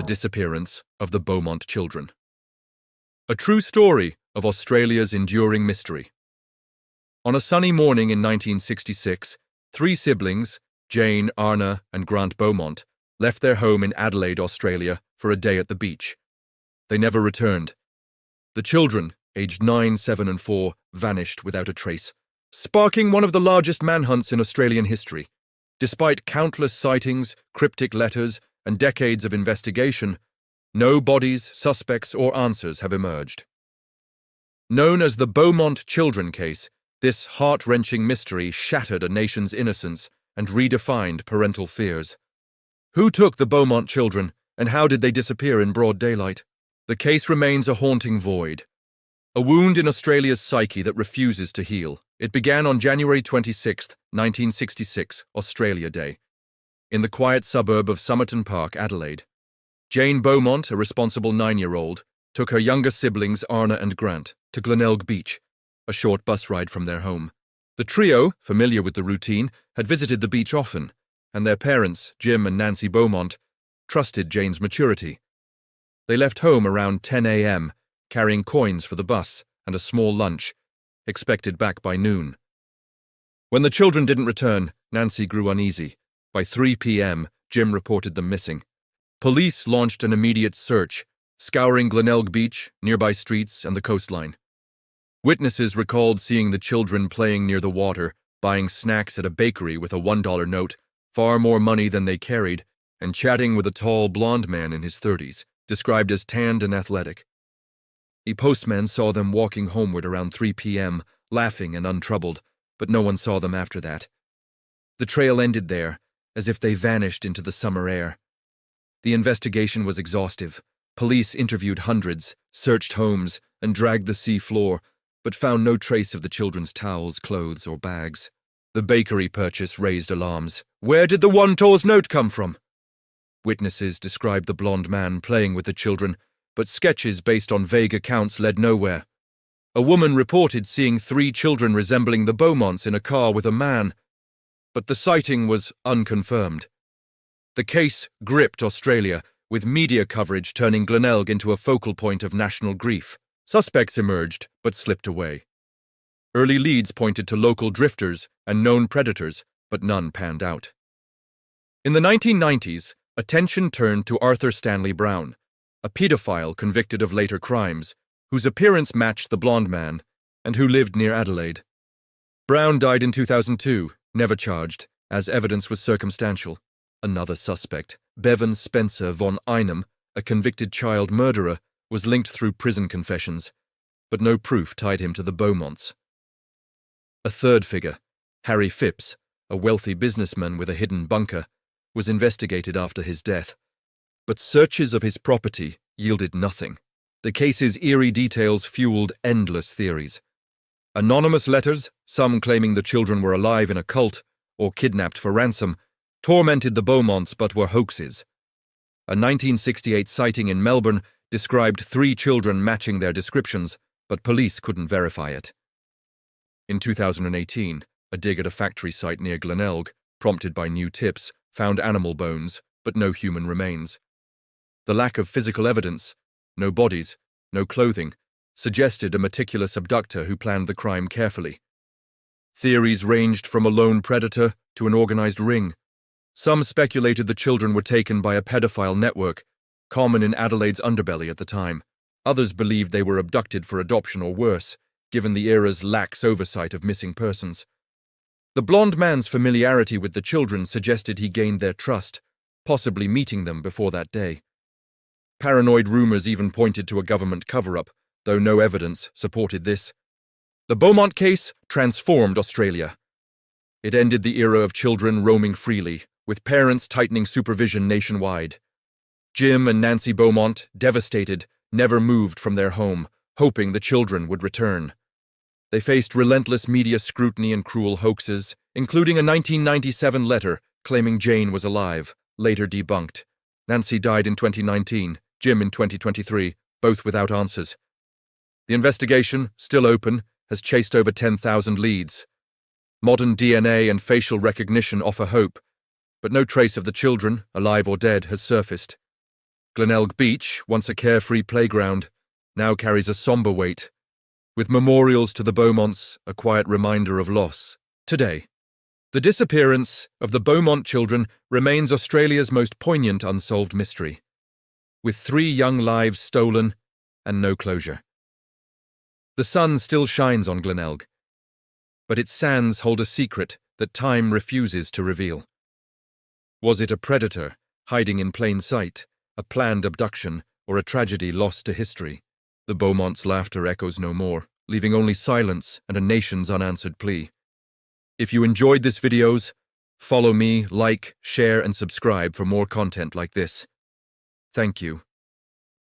the disappearance of the Beaumont children. A true story of Australia's enduring mystery. On a sunny morning in 1966, three siblings, Jane, Arna, and Grant Beaumont, left their home in Adelaide, Australia, for a day at the beach. They never returned. The children, aged 9, 7, and 4, vanished without a trace, sparking one of the largest manhunts in Australian history. Despite countless sightings, cryptic letters, and decades of investigation, no bodies, suspects, or answers have emerged. Known as the Beaumont children case, this heart-wrenching mystery shattered a nation's innocence and redefined parental fears. Who took the Beaumont children, and how did they disappear in broad daylight? The case remains a haunting void, a wound in Australia's psyche that refuses to heal. It began on January 26, 1966, Australia Day, in the quiet suburb of Somerton Park, Adelaide. Jane Beaumont, a responsible 9-year-old, took her younger siblings Arna and Grant to Glenelg Beach, a short bus ride from their home. The trio, familiar with the routine, had visited the beach often, and their parents, Jim and Nancy Beaumont, trusted Jane's maturity. They left home around 10 a.m., carrying coins for the bus and a small lunch, expected back by noon. When the children didn't return, Nancy grew uneasy. By 3 p.m., Jim reported them missing. Police launched an immediate search, scouring Glenelg Beach, nearby streets, and the coastline. Witnesses recalled seeing the children playing near the water, buying snacks at a bakery with a $1 note, far more money than they carried, and chatting with a tall, blond man in his 30s, described as tanned and athletic. A postman saw them walking homeward around 3 p.m., laughing and untroubled, but no one saw them after that. The trail ended there, as if they vanished into the summer air. The investigation was exhaustive. Police interviewed hundreds, searched homes, and dragged the sea floor, but found no trace of the children's towels, clothes, or bags. The bakery purchase raised alarms. Where did the $1 note come from? Witnesses described the blond man playing with the children, but sketches based on vague accounts led nowhere. A woman reported seeing 3 children resembling the Beaumonts in a car with a man, but the sighting was unconfirmed. The case gripped Australia, with media coverage turning Glenelg into a focal point of national grief. Suspects emerged, but slipped away. Early leads pointed to local drifters and known predators, but none panned out. In the 1990s, attention turned to Arthur Stanley Brown, a pedophile convicted of later crimes, whose appearance matched the blond man, and who lived near Adelaide. Brown died in 2002, never charged, as evidence was circumstantial. Another suspect, Bevan Spencer von Einem, a convicted child murderer, was linked through prison confessions, but no proof tied him to the Beaumonts. A third figure, Harry Phipps, a wealthy businessman with a hidden bunker, was investigated after his death, but searches of his property yielded nothing. The case's eerie details fueled endless theories. Anonymous letters, some claiming the children were alive in a cult or kidnapped for ransom, tormented the Beaumonts but were hoaxes. A 1968 sighting in Melbourne described 3 children matching their descriptions, but police couldn't verify it. In 2018, a dig at a factory site near Glenelg, prompted by new tips, found animal bones, but no human remains. The lack of physical evidence, no bodies, no clothing, suggested a meticulous abductor who planned the crime carefully. Theories ranged from a lone predator to an organized ring. Some speculated the children were taken by a pedophile network, common in Adelaide's underbelly at the time. Others believed they were abducted for adoption or worse, given the era's lax oversight of missing persons. The blond man's familiarity with the children suggested he gained their trust, possibly meeting them before that day. Paranoid rumors even pointed to a government cover-up, though no evidence supported this. The Beaumont case transformed Australia. It ended the era of children roaming freely, with parents tightening supervision nationwide. Jim and Nancy Beaumont, devastated, never moved from their home, hoping the children would return. They faced relentless media scrutiny and cruel hoaxes, including a 1997 letter claiming Jane was alive, later debunked. Nancy died in 2019, Jim in 2023, both without answers. The investigation, still open, has chased over 10,000 leads. Modern DNA and facial recognition offer hope, but no trace of the children, alive or dead, has surfaced. Glenelg Beach, once a carefree playground, now carries a somber weight, with memorials to the Beaumonts a quiet reminder of loss. Today, the disappearance of the Beaumont children remains Australia's most poignant unsolved mystery, with 3 young lives stolen and no closure. The sun still shines on Glenelg, but its sands hold a secret that time refuses to reveal. Was it a predator hiding in plain sight, a planned abduction, or a tragedy lost to history? The Beaumonts' laughter echoes no more, leaving only silence and a nation's unanswered plea. If you enjoyed this videos, follow me, like, share, and subscribe for more content like this. Thank you.